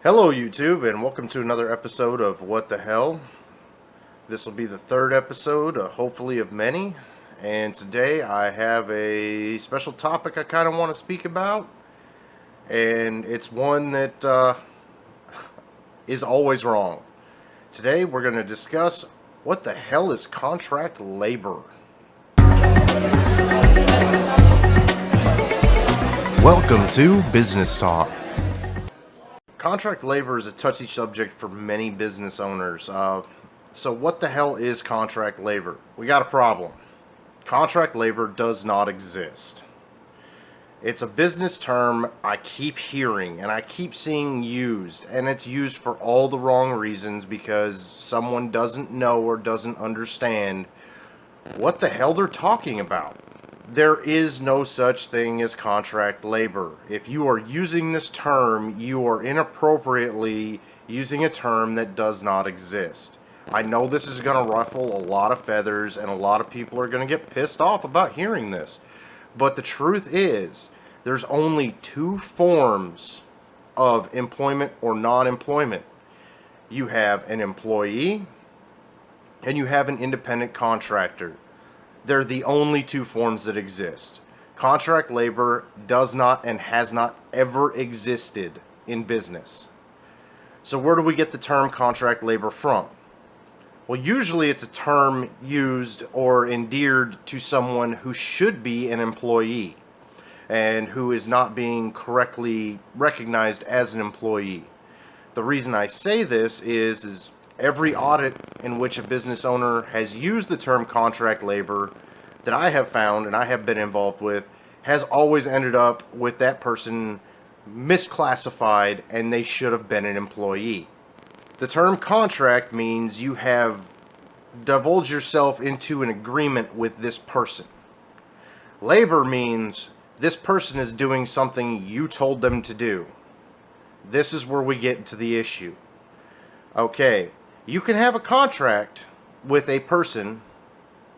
Hello YouTube, and welcome to another episode of What the Hell. This will be the third episode, hopefully of many, and today I have a special topic I kind of want to speak about, and it's one that is always wrong. Today we're going to discuss what the hell is contract labor. Welcome to Business Talk. Contract labor is a touchy subject for many business owners. So what the hell is contract labor? We got a problem. Contract labor does not exist. It's a business term I keep hearing and I keep seeing used, and it's used for all the wrong reasons because someone doesn't know or doesn't understand what the hell they're talking about. There is no such thing as contract labor. If you are using this term, you are inappropriately using a term that does not exist. I know this is going to ruffle a lot of feathers and a lot of people are going to get pissed off about hearing this. But the truth is, there's only two forms of employment or non-employment. You have an employee and you have an independent contractor. They're the only two forms that exist. Contract labor does not and has not ever existed in business. So where do we get the term contract labor from? Well, usually it's a term used or endeared to someone who should be an employee and who is not being correctly recognized as an employee. The reason I say this is every audit in which a business owner has used the term contract labor that I have found and I have been involved with has always ended up with that person misclassified and they should have been an employee. The term contract means you have divulged yourself into an agreement with this person. Labor means this person is doing something you told them to do. This is where we get into the issue. Okay, you can have a contract with a person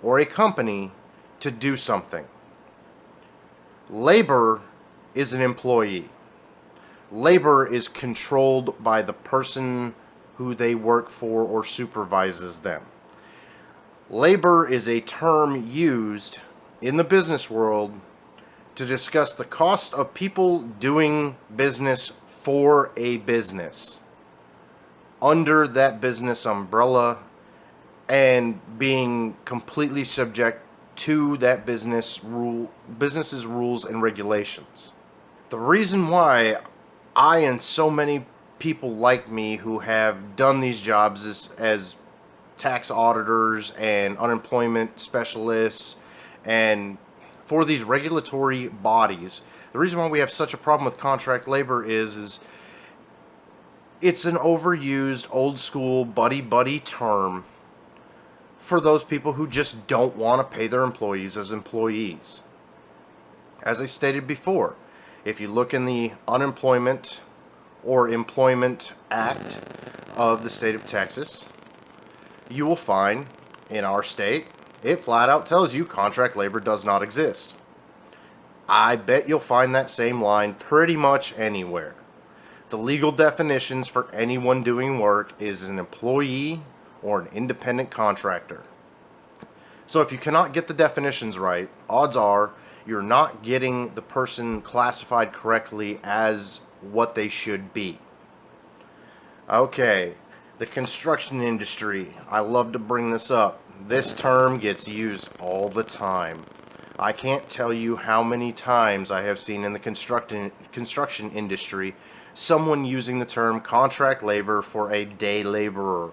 or a company to do something. Labor is an employee. Labor is controlled by the person who they work for or supervises them. Labor is a term used in the business world to discuss the cost of people doing business for a business, under that business umbrella, and being completely subject to that business's rules and regulations. The reason why I and so many people like me who have done these jobs as tax auditors and unemployment specialists and for these regulatory bodies, the reason why we have such a problem with contract labor is it's an overused, old school, buddy term for those people who just don't want to pay their employees as employees. As I stated before, if you look in the Unemployment or Employment Act of the state of Texas, you will find in our state, it flat out tells you contract labor does not exist. I bet you'll find that same line pretty much anywhere. The legal definitions for anyone doing work is an employee or an independent contractor. So if you cannot get the definitions right, odds are you're not getting the person classified correctly as what they should be. Okay, the construction industry. I love to bring this up. This term gets used all the time. I can't tell you how many times I have seen in the construction industry someone using the term contract labor for a day laborer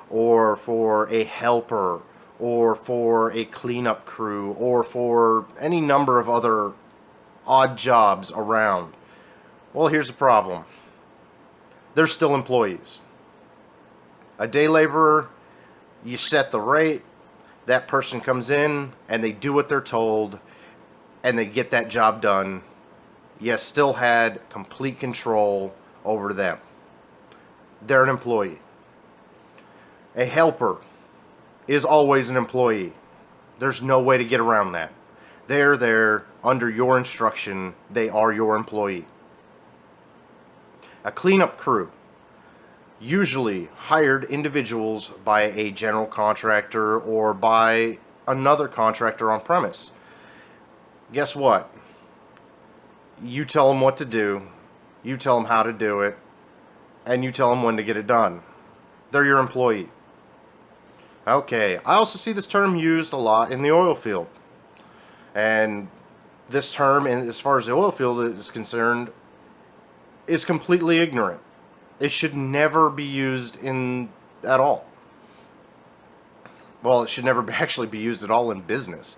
or for a helper or for a cleanup crew or for any number of other odd jobs around. Well, here's the problem. They're still employees. A day laborer, you set the rate, that person comes in and they do what they're told and they get that job done. You still had complete control over them. They're an employee. A helper is always an employee. There's no way to get around that. They're there under your instruction. They are your employee. A cleanup crew. usually hired individuals by a general contractor or by another contractor on premise. Guess what? You tell them what to do, you tell them how to do it, and you tell them when to get it done. They're your employee. Okay, I also see this term used a lot in the oil field. And this term, as far as the oil field is concerned, is completely ignorant. It should never be used at all. Well, it should never actually be used at all in business.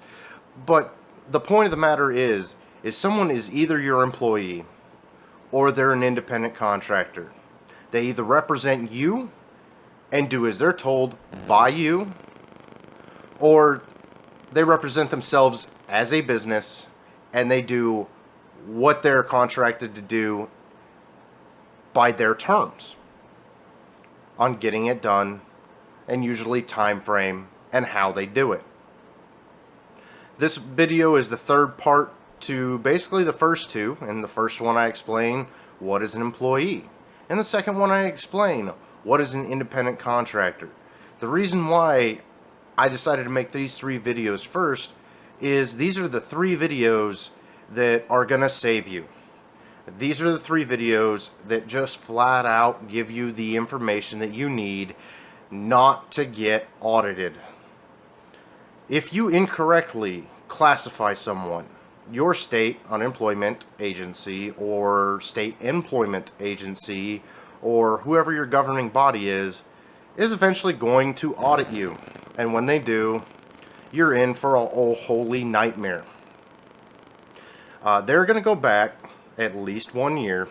But the point of the matter is someone is either your employee or they're an independent contractor. They either represent you and do as they're told by you, or they represent themselves as a business and they do what they're contracted to do by their terms on getting it done, and usually time frame and how they do it. This video is the third part to basically the first two. In the first one I explain what is an employee. In the second one I explain what is an independent contractor. The reason why I decided to make these three videos first is these are the three videos that are gonna save you. These are the three videos that just flat out give you the information that you need not to get audited. If you incorrectly classify someone, your state unemployment agency or state employment agency or whoever your governing body is eventually going to audit you. And when they do, you're in for a holy nightmare. They're going to go back at least 1 year,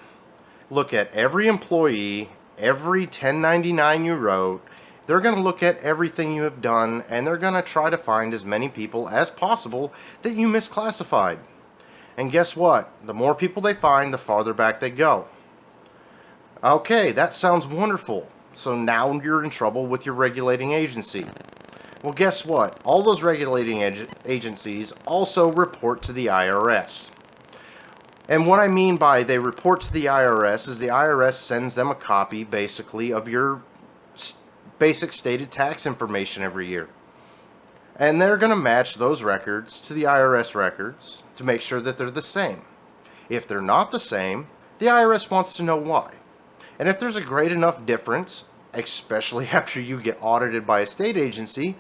look at every employee, every 1099 you wrote. They're going to look at everything you have done, and they're going to try to find as many people as possible that you misclassified. And guess what? The more people they find, the farther back they go. Okay, that sounds wonderful. So now you're in trouble with your regulating agency. Well, guess what? All those regulating agencies also report to the IRS. And what I mean by they report to the IRS is the IRS sends them a copy, basically, of your basic stated tax information every year. And they're going to match those records to the IRS records to make sure that they're the same. If they're not the same, the IRS wants to know why. And if there's a great enough difference, especially after you get audited by a state agency,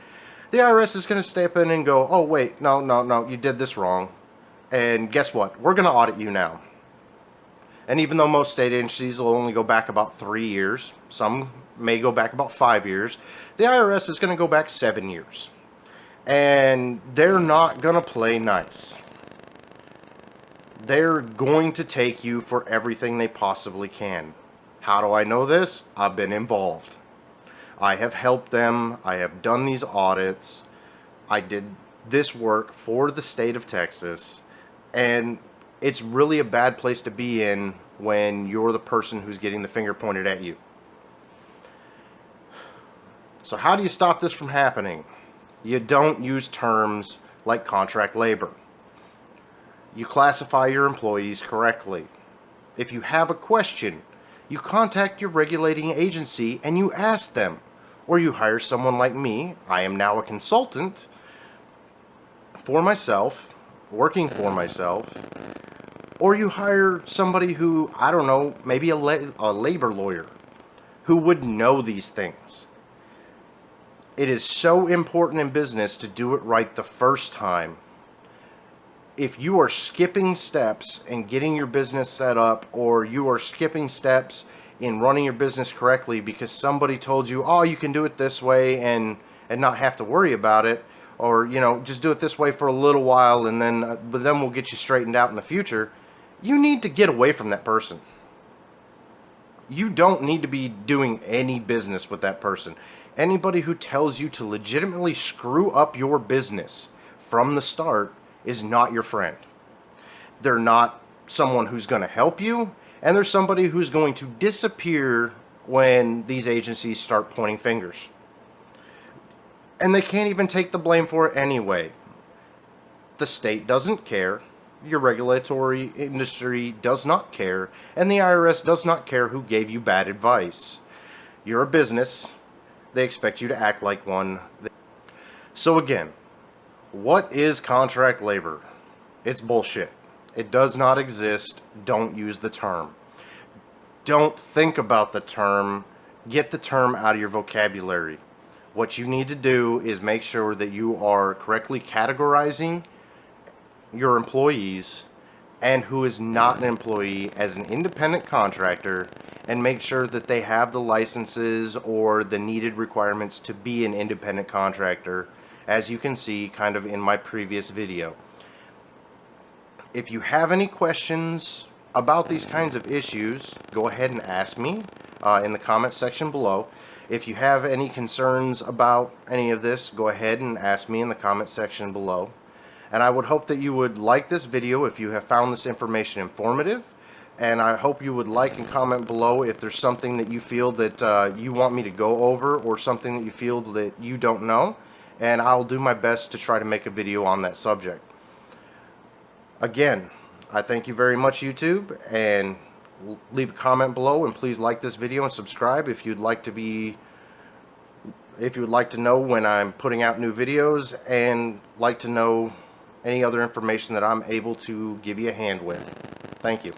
the IRS is going to step in and go, oh wait, no, you did this wrong. And guess what? We're going to audit you now. And even though most state agencies will only go back about 3 years, some may go back about 5 years, the IRS is going to go back 7 years. And they're not going to play nice. They're going to take you for everything they possibly can. How do I know this? I've been involved. I have helped them. I have done these audits. I did this work for the state of Texas. And it's really a bad place to be in when you're the person who's getting the finger pointed at you. So how do you stop this from happening? You don't use terms like contract labor. You classify your employees correctly. If you have a question, you contact your regulating agency and you ask them. Or you hire someone like me. I am now a consultant for myself, working for myself. Or you hire somebody who, I don't know, maybe a labor lawyer who would know these things. It is so important in business to do it right the first time. If you are skipping steps in getting your business set up, or you are skipping steps in running your business correctly because somebody told you, oh, you can do it this way and not have to worry about it, or, you know, just do it this way for a little while and then but then we'll get you straightened out in the future, you need to get away from that person. You don't need to be doing any business with that person. Anybody who tells you to legitimately screw up your business from the start is not your friend. They're not someone who's going to help you, and they're somebody who's going to disappear when these agencies start pointing fingers. And they can't even take the blame for it anyway. The state doesn't care, your regulatory industry does not care, and the IRS does not care who gave you bad advice. You're a business. They expect you to act like one. So again, what is contract labor? It's bullshit. It does not exist. Don't use the term. Don't think about the term. Get the term out of your vocabulary. What you need to do is make sure that you are correctly categorizing your employees and who is not an employee as an independent contractor, and make sure that they have the licenses or the needed requirements to be an independent contractor, as you can see kind of in my previous video. If you have any questions about these kinds of issues, go ahead and ask me in the comment section below. If you have any concerns about any of this, go ahead and ask me in the comment section below. And I would hope that you would like this video if you have found this information informative. And I hope you would like and comment below if there's something that you feel that you want me to go over, or something that you feel that you don't know. And I'll do my best to try to make a video on that subject. Again, I thank you very much, YouTube, and leave a comment below, and please like this video and subscribe if you'd like to know when I'm putting out new videos, and like to know any other information that I'm able to give you a hand with. Thank you.